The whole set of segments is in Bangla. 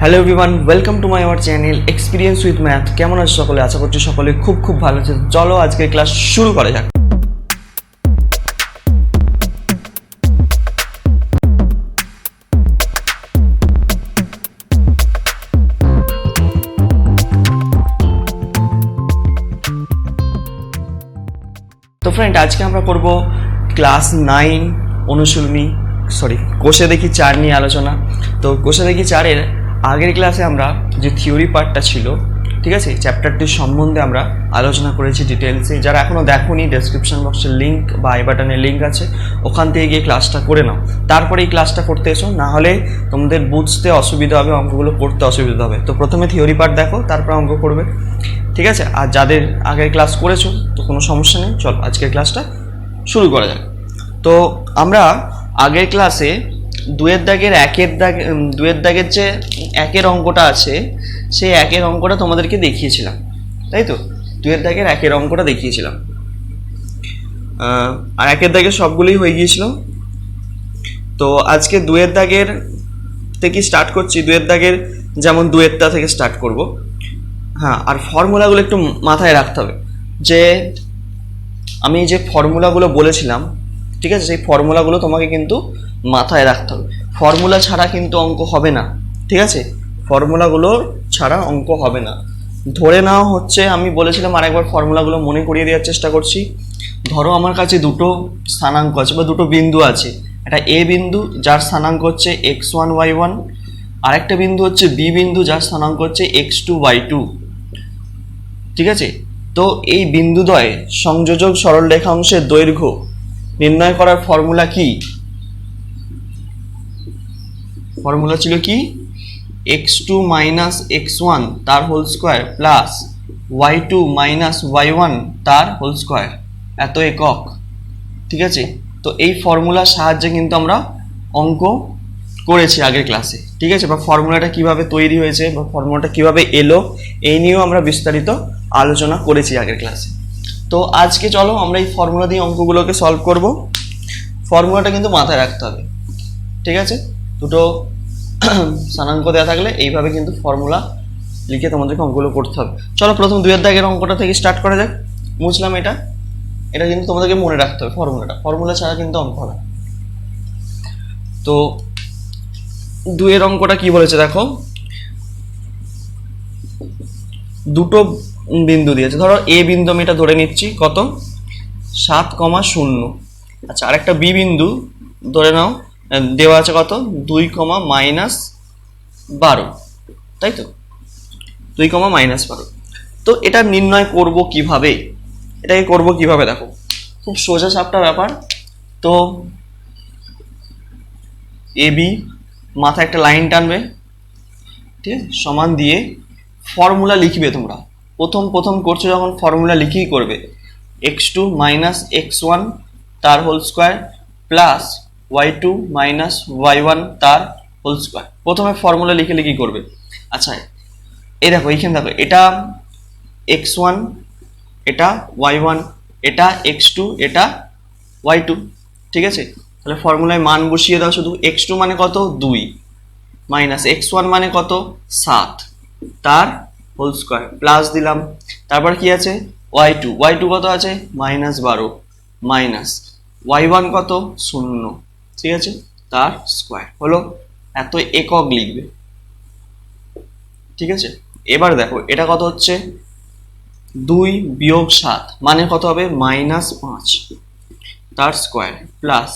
Hello everyone, welcome to my our channel experience with math. কেমন আছে সকলে? আশা করছি সকলে খুব ভালো আছে। চলো আজকের ক্লাস শুরু করা যাক। তো ফ্রেন্ড, আজকে আমরা করব ক্লাস 9 অনুশীলনী কোষে দেখি 4 নিয়ে আলোচনা। তো কোষে দেখি 4-এর আগের ক্লাসে আমরা যে থিওরি পার্টটা ছিল, ঠিক আছে, চ্যাপ্টারটির সম্বন্ধে আমরা আলোচনা করেছি ডিটেলসে। যারা এখনও দেখোনি, ডেসক্রিপশন বক্সের লিঙ্ক বা আই বাটনের লিঙ্ক আছে, ওখান থেকে গিয়ে ক্লাসটা করে নাও। তারপরে এই ক্লাসটা করতে এসো, না হলে তোমাদের বুঝতে অসুবিধা হবে, অঙ্কগুলো করতে অসুবিধা হবে। তো প্রথমে থিওরি পার্ট দেখো, তারপর অঙ্ক করবে, ঠিক আছে? আর যাদের আগের ক্লাস করেছো তো কোনো সমস্যা নেই। চল আজকের ক্লাসটা শুরু করা যাক। তো আমরা আগের ক্লাসে দুয়ের দাগের যে একের অঙ্কটা আছে, সেই একের অঙ্কটা তোমাদেরকে দেখিয়েছিলাম, তাই তো? দুয়ের দাগের একের অঙ্কটা দেখিয়েছিলাম, আর একের দাগের সবগুলোই হয়ে গিয়েছিল। তো আজকে দুয়ের দাগের থেকে স্টার্ট করছি। দুয়ের দাগের যেমন দুয়েরটা থেকে স্টার্ট করব। হ্যাঁ, আর ফর্মুলাগুলো একটু মাথায় রাখতে হবে। যে আমি যে ফর্মুলাগুলো বলেছিলাম, ঠিক আছে, সেই ফর্মুলাগুলো তোমাকে কিন্তু মাথায় রাখতে হবে। ফর্মুলা ছাড়া কিন্তু অঙ্ক হবে না, ঠিক আছে? ফর্মুলাগুলো ছাড়া অঙ্ক হবে না। ধরে নাও হচ্ছে, আমি বলেছিলাম আরেকবার ফর্মুলাগুলো মনে করিয়ে দেওয়ার চেষ্টা করছি। ধরো আমার কাছে দুটো স্থানাঙ্ক আছে বা দুটো বিন্দু আছে। একটা এ বিন্দু যার স্থানাঙ্ক হচ্ছে x1 y1, আর একটা বিন্দু হচ্ছে বি বিন্দু যার স্থানাঙ্ক হচ্ছে x2 y2, ঠিক আছে? তো এই বিন্দুদ্বয় সংযোজক সরলরেখা অংশের দৈর্ঘ্য নির্ণয় করার ফর্মুলা কি? ফর্মুলা ছিল কি? x2 মাইনাস x1 তার whole square plus y2 minus y1 তার হোল স্কোয়ার, এত একক, ঠিক আছে? তো এই ফর্মুলার সাহায্যে কিন্তু আমরা অঙ্ক করেছি আগের ক্লাসে, ঠিক আছে? বা ফর্মুলাটা কিভাবে তৈরি হয়েছে বা ফর্মুলাটা কিভাবে এলো, এই নিয়েও আমরা বিস্তারিত আলোচনা করেছি আগের ক্লাসে। তো আজকে চলো আমরা এই ফর্মুলা দিয়ে অঙ্কগুলোকে সলভ করব। ফর্মুলাটা কিন্তু মাথায় রাখতে হবে, ঠিক আছে? দুটো স্থানাঙ্ক দেওয়া থাকলে এইভাবে কিন্তু ফর্মুলা লিখে তোমাদেরকে অঙ্কগুলো করতে হবে। চলো প্রথম দুয়ের দাগের অঙ্কটা থেকে স্টার্ট করা যাক। বুঝলাম, এটা কিন্তু তোমাদেরকে মনে রাখতে হবে ফর্মুলা ছাড়া কিন্তু অঙ্ক হবে। তো দুয়ের অঙ্কটা কি বলেছে দেখো। দুটো বিন্দু দিয়েছে, ধরো এ বিন্দু আমি এটা ধরে নিচ্ছি, কত? 7,0। আচ্ছা, আর একটা বি বিন্দু ধরে নাও, দেওয়া আছে কত? 2,-12, তাই তো? 2,-12। তো এটা নির্ণয় করব কিভাবে? এটাকে করব কিভাবে দেখো, খুব সোজা সাপটা ব্যাপার। তো এ বি মাথায় একটা লাইন টানবে, ঠিক আছে, সমান দিয়ে ফর্মুলা লিখবে। তোমরা প্রথম করছো যখন, ফর্মুলা লিখেই করবে। x2 মাইনাস x1 তার whole square plus y2 minus y1 তার হোল স্কোয়ার। প্রথমে ফর্মুলা লিখে লিখেই করবে। আচ্ছা, এই দেখো, এইখানে দেখো, এটা x1, এটা y1, এটা x2, এটা y2, ঠিক আছে? তাহলে ফর্মুলায় মান বসিয়ে দাও শুধু। x2 মানে কত? 2 মাইনাস x1 মানে কত? 7 তার হোল স্কোয়ার প্লাস দিলাম। তারপর কি আছে? y2 কত আছে? -12 মাইনাস y1 কত? 0, ঠিক আছে, তার স্কোয়ার হলো। এত একক লিখবে, ঠিক আছে? এবার দেখো এটা কত হচ্ছে? 2 - 7 মানে কত হবে? -5 তার স্কোয়ার প্লাস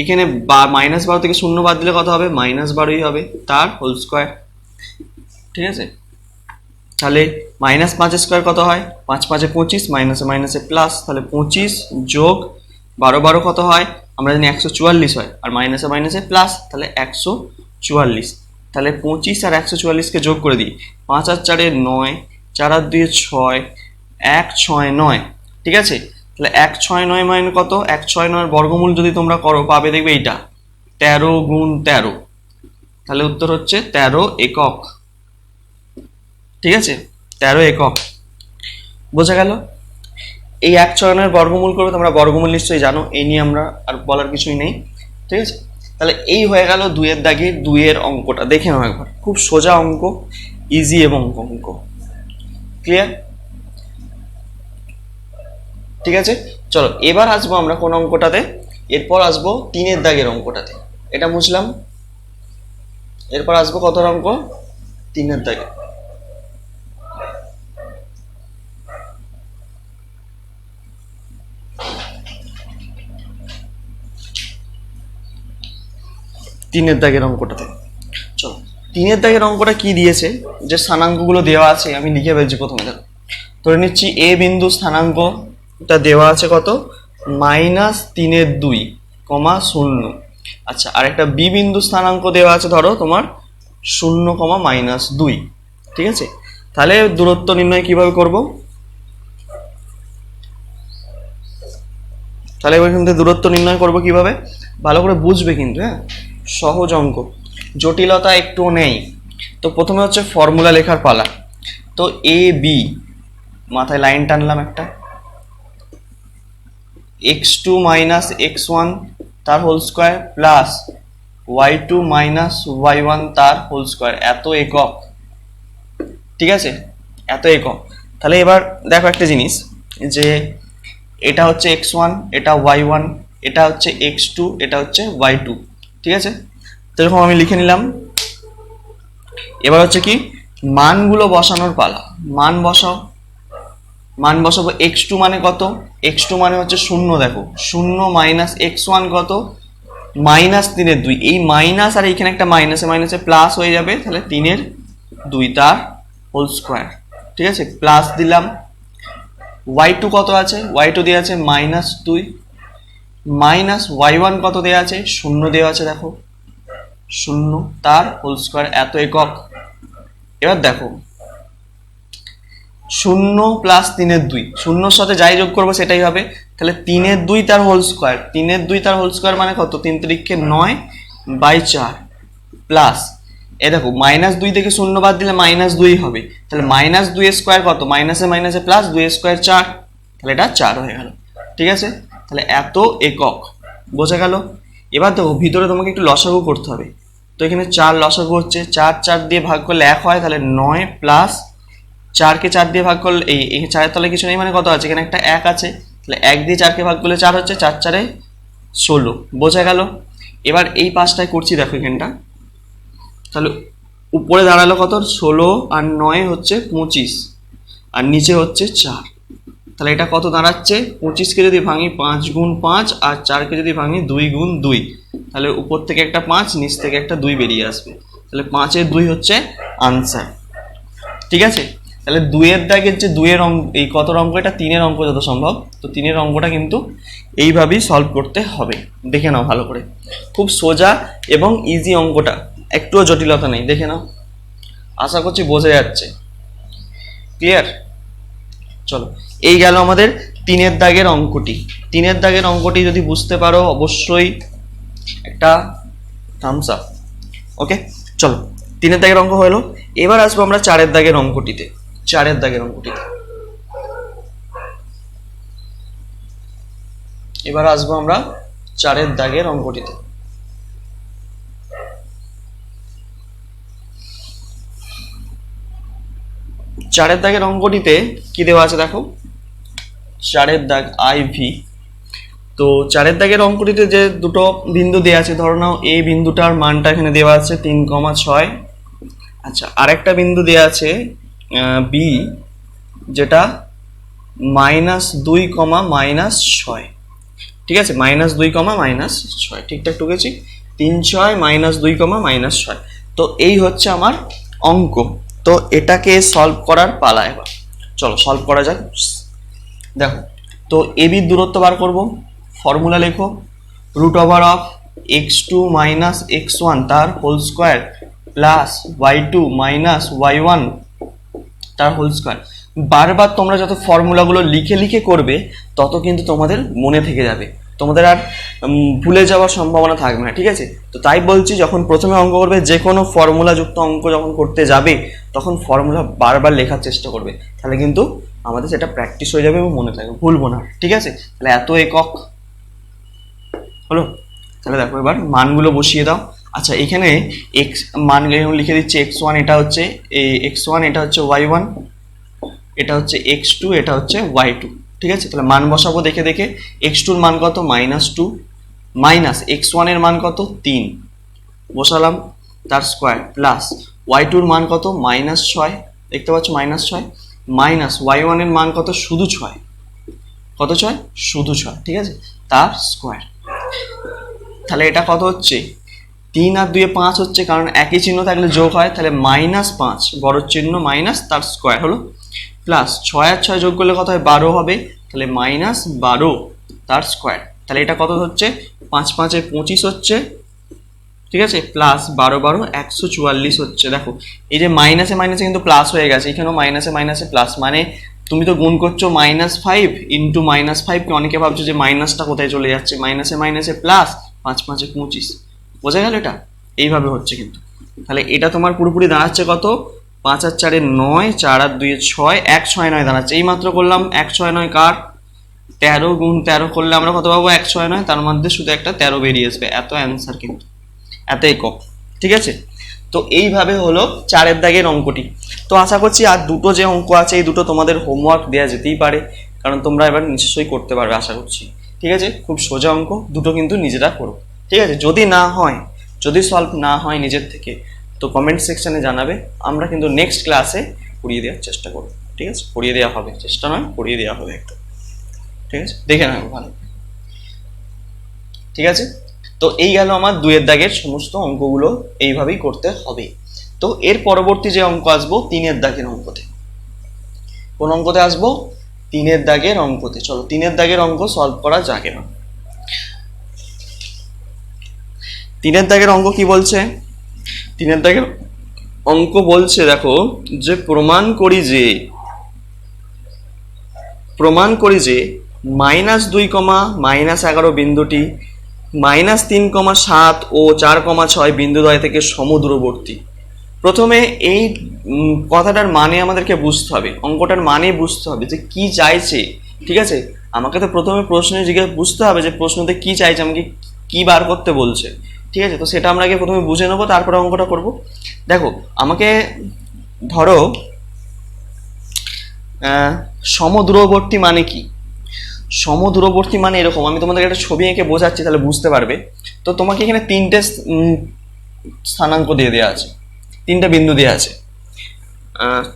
এখানে -12 থেকে 0 বাদ দিলে কত হবে? -12ই হবে, তার হোল স্কোয়ার, ঠিক আছে? তাহলে -5 স্কোয়ার কত হয়? 5 × 5 = 25, মাইনাসে মাইনাসে প্লাস, তাহলে 25 যোগ 12 কত হয়? আমরা জানি 144 হয়, আর মাইনাসে মাইনাসে প্লাস, তাহলে 144। তাহলে 25 আর 144কে যোগ করে দিই। 5 আর 4 9, 4 আর 2 6, 169, ঠিক আছে? তাহলে 169 মানে কত? 169 বর্গমূল যদি তোমরা করো পাবে, দেখবে এইটা 13 × 13, তাহলে উত্তর হচ্ছে 13 একক, ঠিক আছে? 13 একক, বোঝা গেল? এই 169 বর্গমূল করবে, তোমরা বর্গমূল নিশ্চয়ই জানো, এই নিয়ে আমরা আর বলার কিছুই নেই, ঠিক আছে? তাহলে এই হয়ে গেল 2 এর দাগে 2 এর অঙ্কটা। দেখে নাও একবার, খুব সোজা অঙ্ক, ইজি এবং অঙ্ক। ক্লিয়ার? ঠিক আছে, চলো এবার আসবো আমরা কোন অঙ্কটাতে, এরপর আসবো 3 এর দাগের অঙ্কটাতে। এটা বুঝলাম। এরপর আসবো কত অঙ্ক? 3 এর দাগে। তিনের দাগের অঙ্কটাতে চলো। 3 এর দাগের অঙ্কটা কি দিয়েছে, যে স্থানাঙ্কগুলো দেওয়া আছে আমি লিখে ফেলছি প্রথমে। দেখো, ধরে নিচ্ছি এ বিন্দু স্থানাঙ্কটা দেওয়া আছে কত, -3/2, 0। আচ্ছা, আর একটা বি বিন্দু স্থানাঙ্ক দেওয়া আছে ধরো তোমার 0, -2। ঠিক আছে, তাহলে দূরত্ব নির্ণয় কিভাবে করব? তাহলে এবার কিন্তু দূরত্ব নির্ণয় করব কিভাবে, ভালো করে বুঝবে কিন্তু। হ্যাঁ, সহজ অঙ্ক, জটিলতা একটুও নেই। তো প্রথমে হচ্ছে ফর্মুলা লেখার পালা। তো এ বি, মাথায় লাইন টানলাম একটা, x2 - x1 তার whole square plus y2 - y1 তার হোল স্কোয়ার, এত একক। ঠিক আছে, এত একক। তাহলে এবার দেখো একটা জিনিস, যে এটা হচ্ছে x1, এটা y1, এটা হচ্ছে x2, এটা হচ্ছে y2। ঠিক আছে, তো এরকম আমি লিখে নিলাম। এবার হচ্ছে কি, মানগুলো বসানোর পালা। মান বসাও। মান বসাবো। x2 মানে কত, x2 মানে হচ্ছে 0। দেখো 0 - x1 কত, -3/2। এই মাইনাস আর এইখানে একটা মাইনাসে মাইনাসে প্লাস হয়ে যাবে, তাহলে 3/2 তার হোল স্কোয়ার। ঠিক আছে, প্লাস দিলাম। y2 কত আছে, y2 দেওয়া আছে -2, মাইনাস y1 কত দেওয়া আছে, 0 দেওয়া আছে। দেখো 0 তার হোল স্কোয়ার, এত একক। এবার দেখো 0 + 3/2, 0-র সাথে যাই যোগ করবো সেটাই হবে। তাহলে 3/2 তার হোল স্কোয়ার, 3/2 তার হোল স্কোয়ার মানে কত, 3 × 9/4 প্লাস, এ দেখো -2 থেকে 0 বাদ দিলে -2 হবে। তাহলে -2 এর স্কোয়ার কত, মাইনাসে মাইনাসে প্লাস, 2 এর স্কোয়ার 4, তাহলে এটা 4 হয়ে গেল। ঠিক আছে, তাহলে এত একক, বোঝা গেল। এবার দেখো ভিতরে তোমাকে একটু লসাগু করতে হবে। তো এখানে 4 লসাগু হচ্ছে, 4 দিয়ে ভাগ করলে 1 হয়, তাহলে 9 প্লাস 4কে 4 দিয়ে ভাগ করলে এই 4-এর তলায় কিছু নেই মানে কত আছে, এখানে একটা 1 আছে, তাহলে 1 দিয়ে 4কে ভাগ করলে 4 হচ্ছে, 4×4 = 16। বোঝা গেল। এবার এই পাঁচটায় করছি, দেখো এখানটা, তাহলে উপরে দাঁড়ালো কত, 16 আর 9 হচ্ছে 25, আর নিচে হচ্ছে 4। তাহলে এটা কত দাঁড়াচ্ছে, 25কে যদি ভাঙি 5 × 5, আর 4কে যদি ভাঙি 2 × 2, তাহলে উপর থেকে একটা 5, নিচ থেকে একটা 2 বেরিয়ে আসবে। তাহলে 5-এর 2 হচ্ছে আনসার। ঠিক আছে, তাহলে 2 এর দাগের যে 2 এর অঙ্ক, এই কত অঙ্ক, এটা 3 এর অঙ্ক যত সম্ভব। তো 3 এর অঙ্কটা কিন্তু এইভাবেই সলভ করতে হবে। দেখে নাও ভালো করে, খুব সোজা এবং ইজি অঙ্কটা, একটুও জটিলতা নেই। দেখে নাও, আশা করছি বোঝা যাচ্ছে। ক্লিয়ার? চলো, এই গেল আমাদের 3 এর দাগের অঙ্কটি। 3 এর দাগের অঙ্কটি যদি বুঝতে পারো অবশ্যই একটা থামস আপ। ওকে, চলো 3 এর দাগের অঙ্ক হলো। এবার আসবো আমরা 4 এর দাগের অঙ্কটিতে। 4 এর দাগের অঙ্কটিতে এবার আসবো আমরা 4 এর দাগের অঙ্কটিতে। চারের দাগের অঙ্কটিতে কি দেওয়া আছে দেখো, 4 এর দাগ IV। তো 4 এর দাগের অঙ্কটিতে যে দুটো বিন্দু দেওয়া আছে, ধরো নাও এই বিন্দুটার মানটা এখানে দেওয়া আছে 3,6। আচ্ছা, আরেকটা বিন্দু দেওয়া আছে B, যেটা -2, -6। ঠিক আছে, -2, -6, ঠিকঠাক টুকেছি। 3, 6, -2, -6। তো এই হচ্ছে আমার অঙ্ক। তো এটাকে সলভ করার পালা। এবার চলো সলভ করা যাক। দেখো, তো AB দূরত্ব বার করব। ফর্মুলা লেখো, √of x2 - x1 তার whole square plus y2 - y1 তার হোল স্কোয়ার। বারবার তোমরা যত ফর্মুলাগুলো লিখে লিখে করবে, তত কিন্তু তোমাদের মনে থেকে যাবে, তোমাদের আর ভুলে যাওয়ার সম্ভাবনা থাকবে না। ঠিক আছে, তো তাই বলছি, যখন প্রথমে অঙ্ক করবে, যে কোনো ফর্মুলা যুক্ত অঙ্ক যখন করতে যাবে, তখন ফর্মুলা বারবার লেখার চেষ্টা করবে। তাহলে কিন্তু আমাদের সেটা প্র্যাকটিস হয়ে যাবে এবং মনে থাকবে, ভুলবো না। ঠিক আছে, তাহলে এত একক হলো। তাহলে দেখো এবার মানগুলো বসিয়ে দাও। আচ্ছা এখানে এক্স মান লিখে দিচ্ছি x1 এটা হচ্ছে x1, এটা হচ্ছে y1, এটা হচ্ছে x2, এটা হচ্ছে y2। ঠিক আছে, তাহলে মান বসাবো দেখে দেখে। x2 এর মান কত -2, মাইনাস x1 এর মান কত 3 বসালাম তার স্কোয়ার, প্লাস y2 এর মান কত -6, দেখতে পাচ্ছ -6, মাইনাস y1 এর মান কত শুধু 6, কত 6 শুধু 6। ঠিক আছে, তার স্কোয়ার। তাহলে এটা কত হচ্ছে 3 আর 2 5 হচ্ছে, কারণ একই চিহ্ন থাকলে যোগ হয়, তাহলে -5 বড় চিহ্ন মাইনাস তার স্কোয়ার হলো, প্লাস 6 আর 6 যোগ করলে কত হয় 12 হবে, তাহলে -12 তার স্কোয়ার। তাহলে এটা কত হচ্ছে 5 5 এ 25 হচ্ছে। ঠিক আছে, প্লাস 12 12 144 হচ্ছে। দেখো এই যে মাইনাসে মাইনাসে কিন্তু প্লাস হয়ে গেছে, এখানেও মাইনাসে মাইনাসে প্লাস, মানে তুমি তো গুণ করছো -5 ইন্টু -5 কে অনেকে ভাবছো যে মাইনাসটা কোথায় চলে যাচ্ছে, মাইনাসে মাইনাসে প্লাস, 5 5 এ 25, বোঝা গেল? এটা এইভাবে হচ্ছে কিন্তু। তাহলে এটা তোমার পুরোপুরি দাঁড়াচ্ছে কত 5 আর 4 এ 9, 4 আর 2 এ 6, 1 6 9 দাঁড়াচ্ছে। এই মাত্র করলাম 1 6 9 কার 13 গুণ 13 করলে আমরা কত পাবো 1 6 9, তার মধ্যে শুধু একটা 13 বেরিয়ে আসবে, এত অ্যান্সার কিন্তু, এত একক। ঠিক আছে, তো এইভাবে হলো 4 দাগের অঙ্কটি। তো আশা করছি আর দুটো যে অঙ্ক আছে এই দুটো তোমাদের হোমওয়ার্ক দেওয়া যেতেই পারে, কারণ তোমরা এবার নিশ্চয়ই করতে পারবে আশা করছি। ঠিক আছে, খুব সোজা অঙ্ক, দুটো কিন্তু নিজেরা করো। ঠিক আছে, যদি না হয়, যদি সলভ না হয় নিজের থেকে, তো কমেন্ট সেকশনে জানাবে, আমরা কিন্তু নেক্সট ক্লাসে করিয়ে দেওয়ার চেষ্টা করবো। ঠিক আছে, করিয়ে দেওয়া হবে, চেষ্টা নয় করিয়ে দেওয়া হবে একদম। ঠিক আছে, দেখে নেবো ভালো। ঠিক আছে, তো এই গেল আমার 2 দাগের সমস্ত অঙ্কগুলো, এইভাবেই করতে হবে। তো এর পরবর্তী যে অঙ্ক আসবো 3 দাগের অঙ্কতে। কোন অঙ্কতে আসবো? 3 দাগের অঙ্কতে। চলো 3 দাগের অঙ্ক সলভ করা যাক না। 3 দাগের অঙ্ক কি বলছে? 3 দাগের অঙ্ক বলছে দেখো যে প্রমাণ করি যে -2, -11 বিন্দুটি -3, 7 ও 4, 6 বিন্দুদ্বয় থেকে সমদূরবর্তী। প্রথমে এই কথাটার মানে আমাদেরকে বুঝতে হবে, অঙ্কটার মানে বুঝতে হবে যে কি চাইছে। ঠিক আছে, আমাকে তো প্রথমে প্রশ্নে জিজ্ঞেস বুঝতে হবে যে প্রশ্নতে কি চাইছে, আমাকে কি বার করতে বলছে। ঠিক আছে, তো সেটা আমরা আগে প্রথমে বুঝে নেবো, তারপরে অঙ্কটা করব। দেখো আমাকে ধরো সমদূরবর্তী মানে কি? সমদূরবর্তী মানে এরকম, আমি তোমাদের একটা ছবি এঁকে বোঝাচ্ছি তাহলে বুঝতে পারবে। তো তোমাকে এখানে 3টে স্থানাঙ্ক দিয়ে দেওয়া আছে, 3টে বিন্দু দেওয়া আছে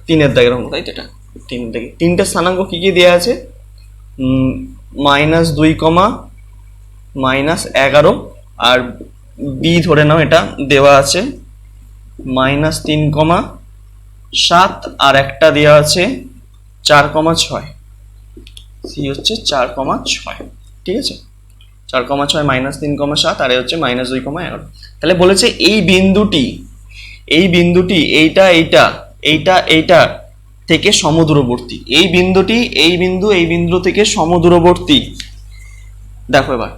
3 দাগের অঙ্ক, তাই তো? এটা 3 দাগে 3টে স্থানাঙ্ক কি কি দেওয়া আছে? -2, -11, আর বি ধরে নাও এটা দেওয়া আছে -3, 7, আর একটা দেওয়া আছে 4, 6, সি হচ্ছে 4, 6। ঠিক আছে, 4, 6, -3, 7, আর হচ্ছে -2, 11। তাহলে বলেছে এই বিন্দুটি এইটা থেকে সমদূরবর্তী। এই বিন্দুটি এই বিন্দু থেকে সমদূরবর্তী। দেখো এবার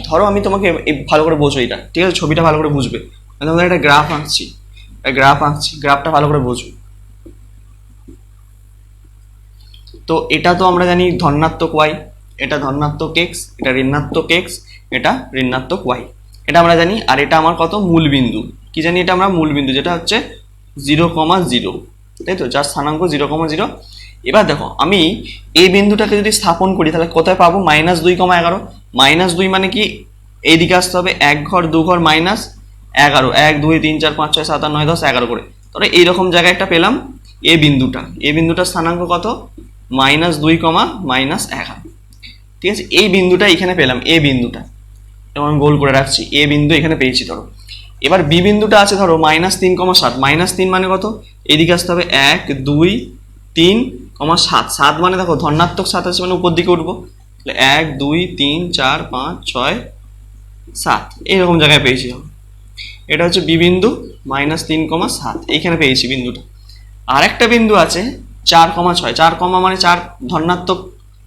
ধরো আমি তোমাকে ভালো করে বোঝো এটা। ঠিক আছে, ছবিটা ভালো করে বুঝবে। আমি তোমাদের একটা গ্রাফ আঁকছি, গ্রাফটা ভালো করে বোঝো। তো এটা তো আমরা জানি ধনাত্মক y, এটা ধনাত্মক x, এটা ঋণাত্মক x, এটা ঋণাত্মক y, এটা আমরা জানি। আর এটা আমার কত মূল বিন্দু, কি জানি এটা আমরা মূল বিন্দু, যেটা হচ্ছে 0, 0, তাই তো, যার স্থানাঙ্ক 0, 0। এবার দেখো আমি এই বিন্দুটাকে যদি স্থাপন করি তাহলে কোথায় পাবো? -2, 11। -2 মানে কি? এইদিকে আসতে হবে 1 ঘর 2 ঘর -11, 1 2 3 4 5 6 7 8 9 10 11 করে। তাহলে এইরকম জায়গায় একটা পেলাম এই বিন্দুটার স্থানাঙ্ক কত? -2, -11। ঠিক আছে, এই বিন্দুটা এখানে পেলাম, এ বিন্দুটা যেমন গোল করে রাখছি, এ বিন্দু এখানে পেয়েছি ধরো। এবার বি বিন্দুটা আছে ধরো -3, 7। -3 মানে কত? এদিকে আসতে হবে 1 2 3, 7। 7 মানে দেখো ধনাত্মক 7 আছে মানে উপর দিকে উঠবো, তাহলে 1 2 3 4 5 6 7 এইরকম জায়গায় পেয়েছি। এটা হচ্ছে বি বিন্দু -3, 7, এইখানে পেয়েছি বিন্দুটা। আর একটা বিন্দু আছে 4, 6। 4, মানে 4 ধনাত্মক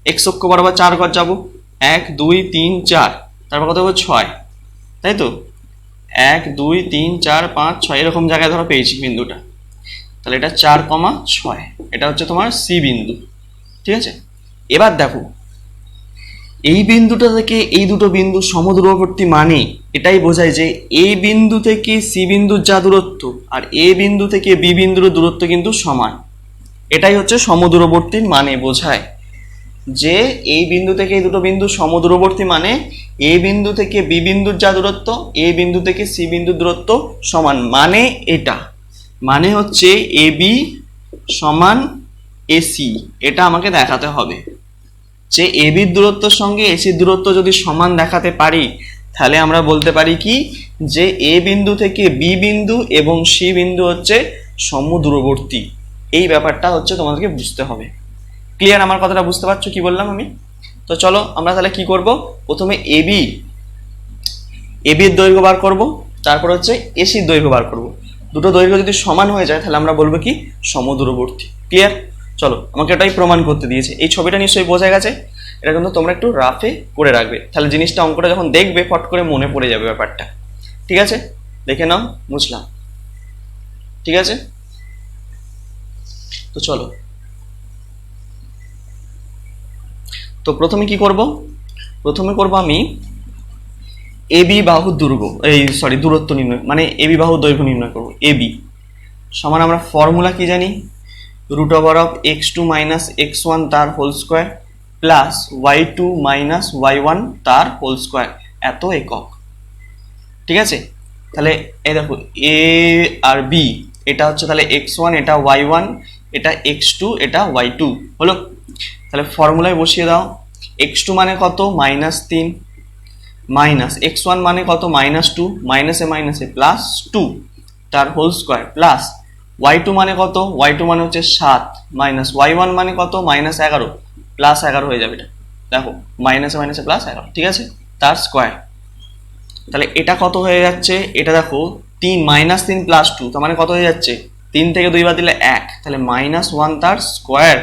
x অক্ষ বরাবর 4 ঘর যাবো, 1 2 3 4, তারপর কত হবে 6, তাই তো? 1 2 3 4 5 6 এরকম জায়গায় ধরো পেয়েছি বিন্দুটা। তাহলে এটা 4, 6, এটা হচ্ছে তোমার সি বিন্দু। ঠিক আছে, এবার দেখো এই বিন্দুটা থেকে এই দুটো বিন্দু সমদূরবর্তী মানে এটাই বোঝায় যে এ বিন্দু থেকে সি বিন্দুর যা দূরত্ব আর এ বিন্দু থেকে বি বিন্দুর দূরত্ব কিন্তু সমান। এটাই হচ্ছে সমদূরবর্তীর মানে বোঝায় যে এই বিন্দু থেকে এই দুটো বিন্দু সমদূরবর্তী মানে এ বিন্দু থেকে বি বিন্দুর যা দূরত্ব এ বিন্দু থেকে সি বিন্দুর দূরত্ব সমান। মানে এটা মানে হচ্ছে এ বি সমান এসি, এটা আমাকে দেখাতে হবে যে এ বির দূরত্বের সঙ্গে এসির দূরত্ব যদি সমান দেখাতে পারি তাহলে আমরা বলতে পারি কি যে এ বিন্দু থেকে বি বিন্দু এবং সি বিন্দু হচ্ছে সমদূরবর্তী। এই ব্যাপারটা হচ্ছে তোমাদেরকে বুঝতে হবে। ক্লিয়ার? আমার কথাটা বুঝতে পারছো কি বললাম আমি? তো চলো আমরা তাহলে কি করব, প্রথমে এবির দৈর্ঘ্য বার করব, তারপর হচ্ছে এসির দৈর্ঘ্য বার করব। দুটো দৈর্ঘ্য যদি সমান হয়ে যায় তাহলে আমরা বলবো কি সমদূরবর্তী। ক্লিয়ার? চলো, আমাকে এটাই প্রমাণ করতে দিয়েছে। এই ছবিটা নিশ্চয়ই বোঝা গেছে। এটা কিন্তু তোমরা একটু রাফে করে রাখবে, তাহলে জিনিসটা অঙ্কটা যখন দেখবে ফট করে মনে পড়ে যাবে ব্যাপারটা। ঠিক আছে, দেখে নাও, বুঝলাম? ঠিক আছে, তো চলো। তো প্রথমে কি করব, প্রথমে করব আমি এবি বাহুর দূরত্ব নির্ণয়, মানে এবি বাহুর দৈর্ঘ্য নির্ণয় করব। এবি সমান আমরা ফর্মুলা কি জানি, √(x2 - x1 তার whole square plus y2 - y1 তার হোল স্কোয়ার এত একক। ঠিক আছে, তাহলে এই দেখো এ আর বি, এটা হচ্ছে তাহলে x1, এটা y1, এটা x2, এটা y2 হলো। তাহলে ফর্মুলায় বসিয়ে দাও। x2 মানে কত -3, মাইনাস x1 মানে কত -2, মাইনাসে মাইনাসে +2 তার হোল স্কোয়ার প্লাস y2 মানে কত, y2 মানে হচ্ছে 7 মাইনাস y1 মানে কত -11 +11 হয়ে যাবে। এটা দেখো মাইনাসে মাইনাসে +11, ঠিক আছে, তার স্কোয়ার। তাহলে এটা কত হয়ে যাচ্ছে, এটা দেখো 3 -3 +2 তার মানে কত হয়ে যাচ্ছে, 3 থেকে 2 বাদ দিলে 1, তাহলে -1 তার স্কোয়ার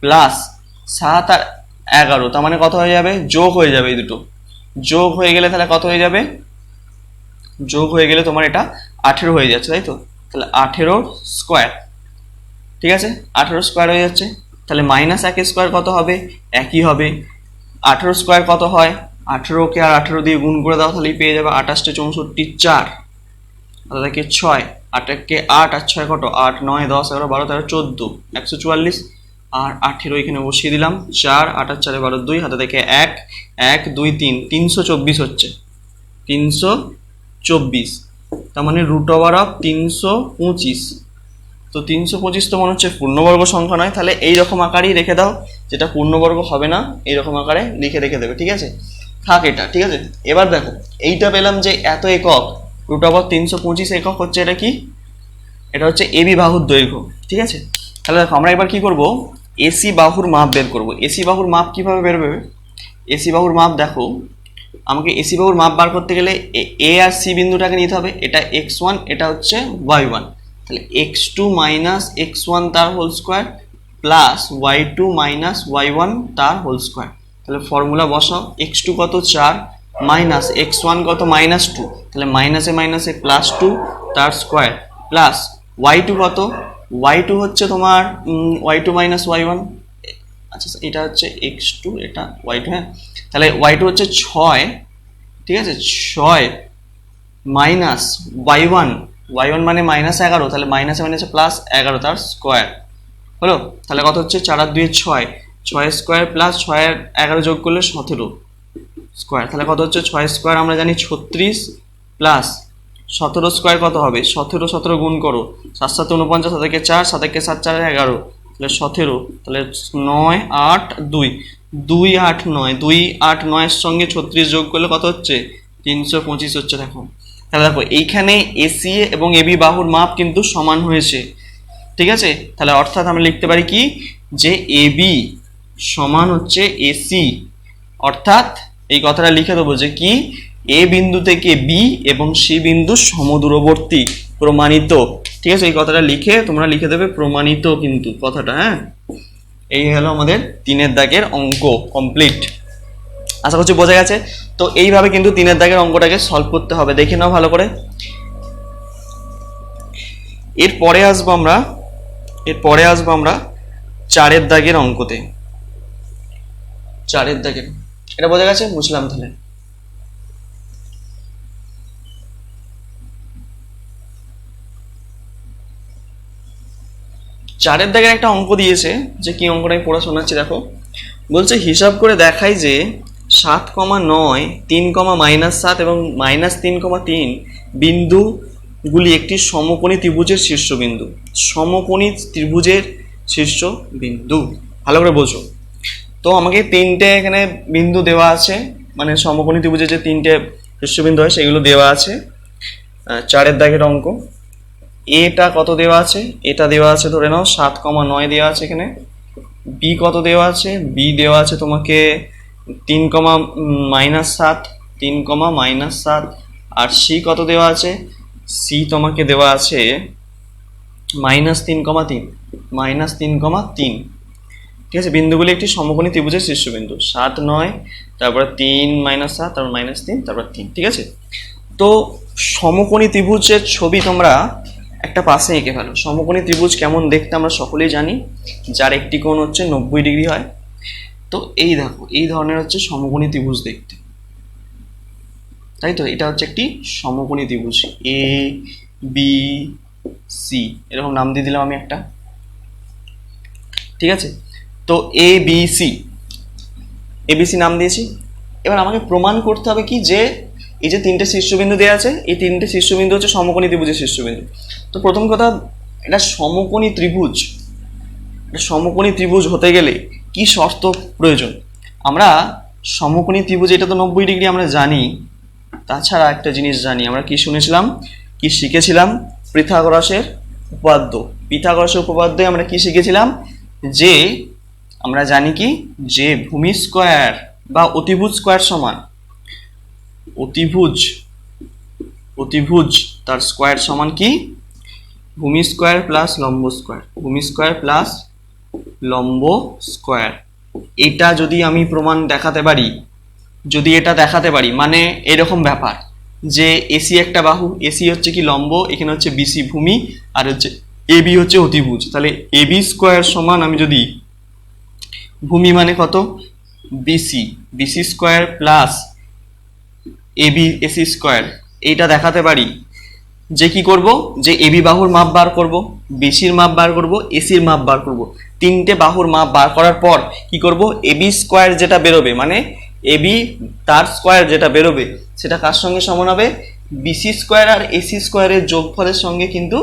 প্লাস 7 আর 11 তার মানে কত হয়ে যাবে, যোগ হয়ে যাবে। এই দুটো যোগ হয়ে গেলে তাহলে কত হয়ে যাবে, যোগ হয়ে গেলে তোমার এটা 18 হয়ে যাচ্ছে, তাই তো? তাহলে 18 স্কোয়ার, ঠিক আছে, 18 স্কোয়ার হয়ে যাচ্ছে। তাহলে -1 স্কোয়ার কত হবে, একই হবে। 18 স্কোয়ার কত হয়, 18কে আর 18 দিয়ে গুণ করে দাও, তাহলেই পেয়ে যাবে 28 × 64 4, তাদেরকে 6, 8কে 8 আর 6 কত, 8 9 10 11 12 13 14, 144 আর 18 এখানে বসিয়ে দিলাম, 4 8 আর 4 12 2, হাতে থেকে 1 1 2 3 324 হচ্ছে, 324, তার মানে √325। তো 325 তো মনে হচ্ছে পূর্ণবর্গ সংখ্যা নয়, তাহলে এইরকম আকারেই রেখে দাও, যেটা পূর্ণবর্গ হবে না এইরকম আকারে লিখে রেখে দেবে। ঠিক আছে, থাক এটা। ঠিক আছে, এবার দেখো এইটা পেলাম যে এত একক, √325 একক হচ্ছে এটা কি, এটা হচ্ছে এবি বাহুর দৈর্ঘ্য। ঠিক আছে, তাহলে দেখো আমরা এবার কি করব, এসি বাহুর মাপ বের করব। এসি বাহুর মাপ কিভাবে বের হবে, এসি বাহুর মাপ দেখো, আমাকে এসি বাহুর মাপ বার করতে গেলে এ আর সি বিন্দুটাকে নিতে হবে, এটা x1, এটা হচ্ছে y1, তাহলে x2 - x1 তার whole square plus y2 - y1 তার হোল স্কোয়ার। তাহলে ফর্মুলা বসাও, x2 কত 4 মাইনাস x1 কত -2, তাহলে মাইনাসে মাইনাসে +2 তার স্কোয়ার প্লাস y2 কত, y2 হচ্ছে তোমার y2 - y1, আচ্ছা এটা হচ্ছে x2, এটা y2, হ্যাঁ, তাহলে y2 হচ্ছে 6, ঠিক আছে, 6 মাইনাস y1 মানে -11, তাহলে মাইনাসে মাইনাসে +11 তার স্কোয়ার হলো। তাহলে কত হচ্ছে, 4 আর 2 6, 6 স্কোয়ার প্লাস 6 আর 11 যোগ করলে 17 স্কোয়ার, তাহলে কত হচ্ছে 6 স্কোয়ার আমরা জানি 36 প্লাস 17 স্কোয়ার কত হবে, 17 17 গুণ করো, 7 7 49, 7 4 7 7 4 11, তাহলে 17, তাহলে 9 8 2 2 8 9 2 8 9 এর সঙ্গে 36 যোগ করলে কত হচ্ছে, 325 হচ্ছে। দেখো, তাহলে দেখো এইখানে এসি এবং এবি বাহুর মাপ কিন্তু সমান হয়েছে। ঠিক আছে, তাহলে অর্থাৎ আমরা লিখতে পারি কি, যে এবি সমান হচ্ছে এসি, অর্থাৎ এই কথাটা লিখে দেবো যে কি, এ বিন্দু থেকে বি এবং সি বিন্দু সমদূরবর্তী, প্রমাণিত। ঠিক আছে, এই কথাটা লিখে তোমরা লিখে দেবে প্রমাণিত কিন্তু কথাটা, হ্যাঁ। এই হলো আমাদের 3-এর দাগের অঙ্ক কমপ্লিট। আশা করছি বোঝা গেছে। তো এইভাবে কিন্তু 3-এর দাগের অঙ্কটাকে সলভ করতে হবে, দেখে নাও ভালো করে। এরপরে আসবো আমরা 4-এর দাগের অঙ্কতে। 4-এর দাগের এটা বোঝা গেছে? বুঝলাম তাহলে। চারের দাগের একটা অঙ্ক দিয়েছে, যে কি অঙ্কটা আমি পড়া শোনাচ্ছি দেখো। বলছে হিসাব করে দেখাই যে 7,9, 3,-7 এবং -3,3 বিন্দুগুলি একটি সমকোণী ত্রিভুজের শীর্ষবিন্দু। সমকোণী ত্রিভুজের শীর্ষবিন্দু, ভালো করে বোঝো। তো আমাকে তিনটে এখানে বিন্দু দেওয়া আছে, মানে সমকোণী ত্রিভুজের যে তিনটে শীর্ষবিন্দু হয় সেগুলো দেওয়া আছে। চারের দাগের অঙ্ক। এটা কত দেওয়া আছে? এটা দেওয়া আছে ধরে নাও 7,9 দেওয়া আছে এখানে। বি কত দেওয়া আছে? বি দেওয়া আছে তোমাকে 3,-7, 3,-7। আর সি কত দেওয়া আছে? সি তোমাকে দেওয়া আছে -3,3, -3,3। ঠিক আছে, বিন্দুগুলি একটি সমকোণী ত্রিভুজের শীর্ষবিন্দু। 7,9, তারপরে 3-7, তারপর -3, তারপর 3। ঠিক আছে, তো সমকোণী ত্রিভুজের ছবি তোমরা একটা পাশে এঁকে ফেলো। সমকোণী ত্রিভুজ কেমন দেখতে আমরা সকলেই জানি, যার একটি কোণ হচ্ছে 90 ডিগ্রি হয়। তো এই দেখো, এই ধরনের হচ্ছে সমকোণী ত্রিভুজ দেখতে, তাই তো? এটা হচ্ছে একটি সমকোণী ত্রিভুজ, এ বি সি, এরকম নাম দিয়ে দিলাম আমি একটা। ঠিক আছে, তো এ বি সি, এবিসি নাম দিয়েছি। এবার আমাকে প্রমাণ করতে হবে কি, যে এই যে তিনটে শীর্ষবিন্দু দেওয়া আছে, এই তিনটে শীর্ষবিন্দু হচ্ছে সমকোণী ত্রিভুজের শীর্ষবিন্দু। তো প্রথম কথা, এটা সমকোণী ত্রিভুজ, এটা সমকোণী ত্রিভুজ হতে গেলে কি শর্ত প্রয়োজন? আমরা সমকোণী ত্রিভুজ, এটা তো 90 ডিগ্রি আমরা জানি। তাছাড়া একটা জিনিস জানি, আমরা কি শুনেছিলাম, কি শিখেছিলাম? পিথাগোরাসের উপপাদ্য। পিথাগোরাসের উপপাদ্যে আমরা কি শিখেছিলাম? যে আমরা জানি কি, যে ভূমি স্কয়ার বা অতিভুজ স্কয়ার সমান অতিভুজ তার স্কয়ার সমান কি? ভূমি স্কয়ার প্লাস লম্ব স্কয়ার, ভূমি স্কয়ার প্লাস লম্ব স্কয়ার। এটা যদি আমি প্রমাণ দেখাতে পারি, যদি এটা দেখাতে পারি, মানে এরকম ব্যাপার যে এসি একটা বাহু, এসি হচ্ছে কি লম্ব, এখানে হচ্ছে বিসি ভূমি, আর হচ্ছে এবি হচ্ছে অতিভুজ। তাহলে এবি স্কয়ার সমান, আমি যদি ভূমি মানে কত? BC, BC square plus AB AC square, এইটা দেখাতে পারি, যে কি করব, যে এবি বাহুর মাপ বার করব, বিসির মাপ বার করব, এসির মাপ বার করব। তিনটে বাহুর মাপ বার করার পর কি করব, এবি স্কয়ার যেটা বেরোবে, মানে এবি তার স্কয়ার যেটা বেরোবে, সেটা কার সঙ্গে সমান হবে? বিসি স্কয়ার আর এসি স্কয়ারের যোগফলের সঙ্গে কিন্তু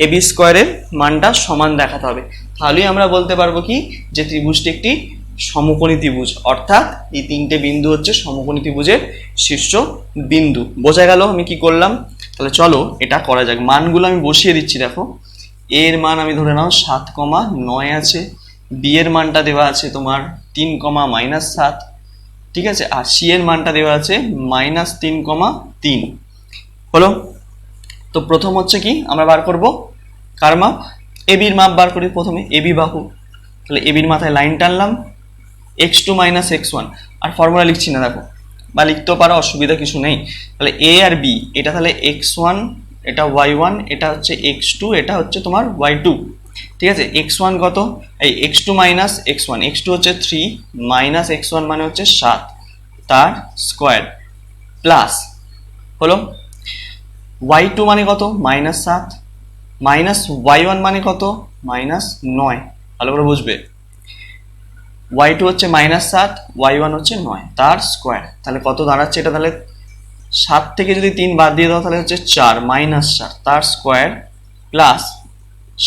এবি স্কয়ারের মানটা সমান দেখাতে হবে। তাহলেই আমরা বলতে পারবো কি, যে ত্রিভুজটি একটি সমকোণী ত্রিভুজ, অর্থাৎ এই তিনটে বিন্দু হচ্ছে সমকোণী ত্রিভুজের শীর্ষ বিন্দু। বোঝা গেল আমি কি করলাম? তাহলে চলো এটা করা যাক। মানগুলো আমি বসিয়ে দিচ্ছি। দেখো, এর মান আমি ধরে নাও 7,9 আছে, বি এর মানটা দেওয়া আছে তোমার 3,-7, ঠিক আছে, আর সি এর মানটা দেওয়া আছে -3,3। হলো? তো প্রথম হচ্ছে কি, আমরা বার করব কার মাপ? এবির মাপ বার করি প্রথমে, এবি বাহু। তাহলে এবির মাথায় লাইন টানলাম, x2 - x1, আর ফর্মুলা লিখছি না দেখো, বা লিখতেও পারো, অসুবিধা কিছু নেই। তাহলে এ আর বি, এটা তাহলে x1, এটা y1, এটা হচ্ছে x2, এটা হচ্ছে তোমার y2। ঠিক আছে, x1 কত? এই x2 - x1, x2 হচ্ছে 3, -x1 মানে হচ্ছে 7, তার স্কয়ার, প্লাস হলো y2 মানে কত? -7, মাইনাস y1 মানে কত? -9। ভালো করে বুঝবে, y2 হচ্ছে -7, y1 হচ্ছে 9, তার স্কয়ার। তাহলে কত দাঁড়াচ্ছে এটা? তাহলে 7 থেকে যদি 3 বাদ দিয়ে দাও তাহলে হচ্ছে 4, -4, তার স্কয়ার, প্লাস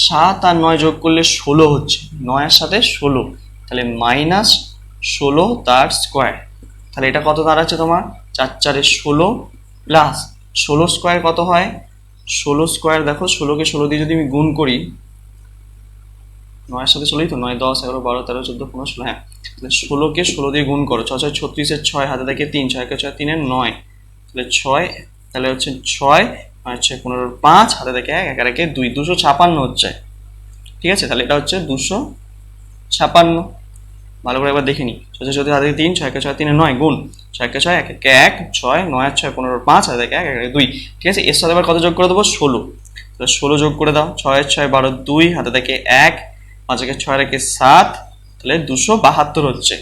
7 আর 9 যোগ করলে 16 হচ্ছে, 9 এর সাথে 16, তাহলে -16 তার স্কয়ার। তাহলে এটা কত দাঁড়াচ্ছে তোমার? 4 4 16, প্লাস 16 স্কয়ার কত হয়? 16 স্কয়ার দেখো, 16কে 16 দিয়ে যদি আমি গুণ করি, 9 এর সাথে 16ই তো, 9, 10, 11, 12, 13, 14, 15, 16, হ্যাঁ, তাহলে 16কে 16 দিয়ে গুণ করো, 6 6 36 এর 6, হাতে থাকে 3, 6 কে 6, 3 এর 9, তাহলে 6, তাহলে হচ্ছে 6, 5 6 15, 5, হাতে থাকে 1, 1 1 2, 256 হচ্ছে। ঠিক আছে, তাহলে এটা হচ্ছে 256। ভালো করে একবার দেখে নি, 6 6 হাতে থাকে 3, 6 কে 6, 3 এর 9, গুণ 6 কে 6, 1 1 1, 6, 9 আর 6 15, 5, হাতে থাকে 1 1 2। ঠিক আছে, এর সাথে আবার কত যোগ করে দেবো? 16। তাহলে 16 যোগ করে দাও, 6 এর 6 12, 2, হাতে থাকে 1, 5 কে 6 রেখে 7, তাহলে 272 হচ্ছে।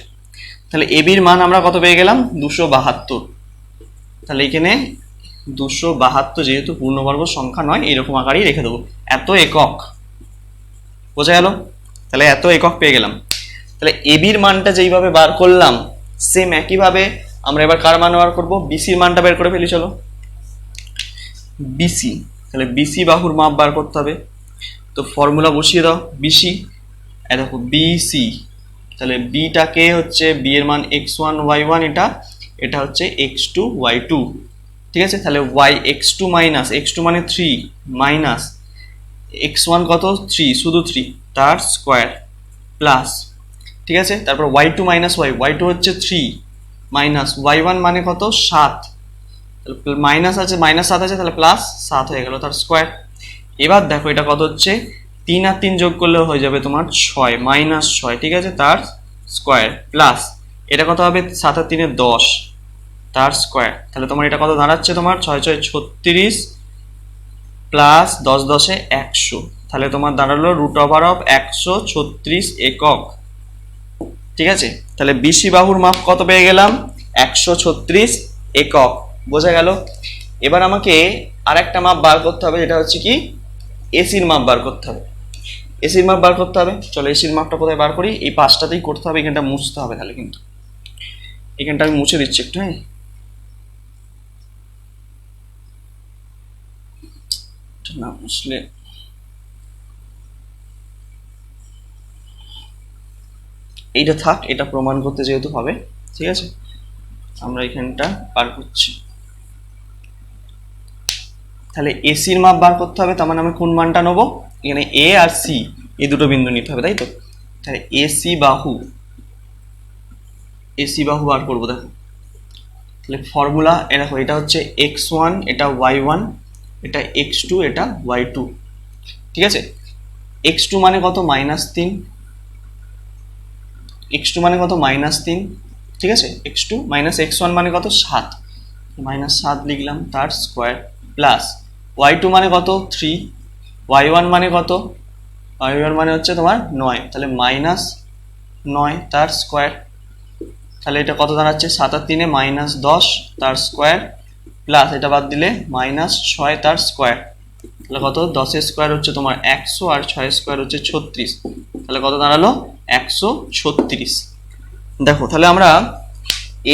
তাহলে এবির মান আমরা কত পেয়ে গেলাম 272। তাহলে এখানে 272 যেহেতু পূর্ণবর্গ সংখ্যা নয় এরকম আকারেই রেখে দেবো, এত একক। বোঝা গেল? তাহলে এত একক পেয়ে গেলাম। তাহলে এবির মানটা যেইভাবে বার করলাম সেম একইভাবে আমরা এবার কার মান বার করবো, বিসির মানটা বের করে ফেলি। চলো বিসি, তাহলে বিসি বাহুর মাপ বার করতে হবে। তো ফর্মুলা বসিয়ে দাও, বিসি দেখো বিসি, তাহলে বিটাকে হচ্ছে বি এর মান x1 y1, এটা হচ্ছে x2 y2। ঠিক আছে, তাহলে y x2 মাইনাস x2 মানে 3 মাইনাস x1 কত 3, শুধু 3 তার স্কোয়ার প্লাস, ঠিক আছে, তারপর y2 মাইনাস y2 হচ্ছে 3 মাইনাস y1 মানে কত 7, মাইনাস আছে মাইনাস 7 আছে, তাহলে প্লাস 7 হয়ে গেল তার স্কোয়ার। এবার দেখো এটা কত হচ্ছে 3 আর 3 যোগ করলে হয়ে যাবে তোমার 6 মাইনাস 6, ঠিক আছে, তার স্কোয়ার প্লাস এটা কত হবে 7 আর 3 10 তার স্কোয়ার। তাহলে তোমার এটা কত দাঁড়াচ্ছে, তোমার 6 6 36 প্লাস 10 10 100, তাহলে তোমার দাঁড়ালো √136 একক। ঠিক আছে, তাহলে বিসি বাহুর মাপ কত পেয়ে গেলাম 136 একক। বোঝা গেল? এবার আমাকে আরেকটা মাপ বার করতে হবে, যেটা হচ্ছে কি এসির মাপ বার করতে হবে। এসির মাপ বার করতে হবে, চলো এসির মাপটা কোথায় বার করি, এই পাঁচটাতেই করতে হবে, এখানটা মুছতে হবে। তাহলে কিন্তু এখানটা আমি মুছে দিচ্ছি একটু, হ্যাঁ, না মুছলে এইটা থাক, এটা প্রমাণ করতে যেহেতু হবে। ঠিক আছে, আমরা এখানটা বার করছি। তাহলে এসির মাপ বার করতে হবে, তার মানে আমি কোন মানটা নেবো, এখানে এ আর সি এই দুটো বিন্দু নিতে হবে, তাই তো। তাহলে এসি বাহু বার করবো। দেখো তাহলে ফর্মুলা দেখো, এটা হচ্ছে x1, এটা y1, এটা x2, এটা y2। ঠিক আছে, x2 মানে কত -3, x2 মানে কত -3, ঠিক আছে, x2 মাইনাস x1 মানে কত 7, -7 লিখলাম তার স্কোয়ার প্লাস y2 মানে কত 3, y1 মানে কত, y1 মানে হচ্ছে তোমার 9, তাহলে -9 তার স্কোয়ার। তাহলে এটা কত দাঁড়াচ্ছে 7 আর 3 -10 তার স্কোয়ার প্লাস এটা বাদ দিলে -6 তার স্কোয়ার, তাহলে কত 10 এর স্কোয়ার হচ্ছে তোমার 100 আর 6 এর স্কোয়ার হচ্ছে 36, তাহলে কত দাঁড়ালো 136। দেখো তাহলে আমরা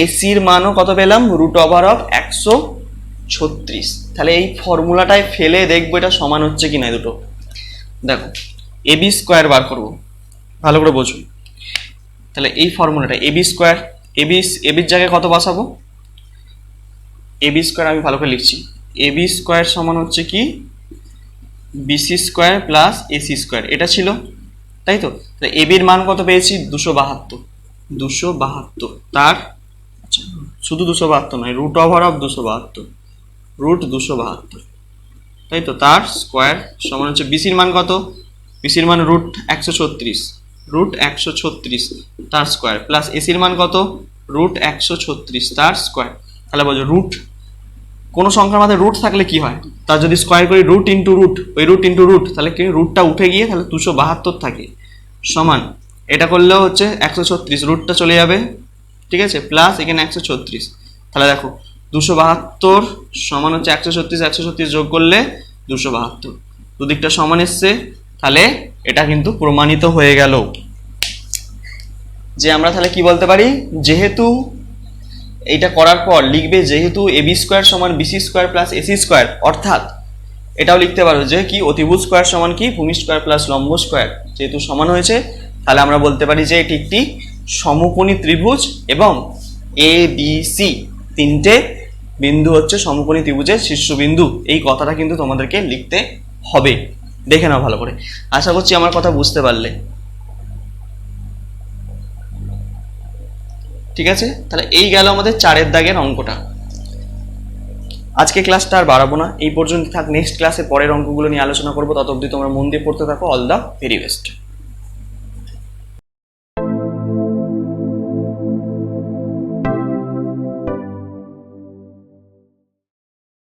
এসির মানও কত পেলাম √136। তাহলে এই ফর্মুলাটায় ফেলে দেখবো এটা সমান হচ্ছে কিনা দুটো। দেখো এবি স্কোয়ার বার করবো, ভালো করে বোঝো। তাহলে এই ফর্মুলাটা এবি স্কোয়ার, এবির জায়গায় কত বসাবো, এবি স্কোয়ার আমি ভালো করে লিখছি, এবি স্কোয়ার সমান হচ্ছে কি BC square plus AC square, এটা ছিল, তাই তো। তাহলে এবির মান কত পেয়েছি 272 তার, আচ্ছা শুধু 272 নয়, √272, তাই তো, তার স্কোয়ার সমান হচ্ছে বিসির মান কত, বিসির মান √136 তার স্কোয়ার প্লাস এসির মান কত √136 তার স্কোয়ার। তাহলে বলছো কোনো সংখ্যার মধ্যে রুট থাকলে কি হয়, তার যদি স্কোয়ার করি √*√, ওই √*√, তাহলে কি রুটটা উঠে গিয়ে তাহলে 272 থাকে সমান, এটা করলেও হচ্ছে 136, রুটটা চলে যাবে, ঠিক আছে, প্লাস এখানে 136, তাহলে দেখো 272 সমান হচ্ছে 136 যোগ করলে 272, দুদিকটা সমান এসছে, তাহলে এটা কিন্তু প্রমাণিত হয়ে গেল যে আমরা তাহলে কি বলতে পারি, যেহেতু এইটা করার পর লিখবে যেহেতু এবি স্কোয়ার সমান BC square plus AC square, অর্থাৎ এটাও লিখতে পারো যে কি অতিভুজ স্কোয়ার সমান কি ভূমি স্কোয়ার প্লাস লম্ব স্কোয়ার, যেহেতু সমান হয়েছে তাহলে আমরা বলতে পারি যে এটি একটি সমকোণী ত্রিভুজ এবং এ বি সি তিনটে বিন্দু হচ্ছে সমকোণী ত্রিভুজের শীর্ষবিন্দু। এই কথাটা কিন্তু তোমাদেরকে লিখতে হবে, দেখে নাও ভালো করে। আশা করছি আমার কথা বুঝতে পারলে। ঠিক আছে, তাহলে এই গেল আমাদের 4 দাগের অঙ্কটা। আজকে ক্লাসটা আর বাড়াবো না, এই পর্যন্ত থাক, নেক্সট ক্লাসে পরের অঙ্কগুলো নিয়ে আলোচনা করবো। তত অবধি তোমরা মন দিয়ে পড়তে থাকো। All the very best.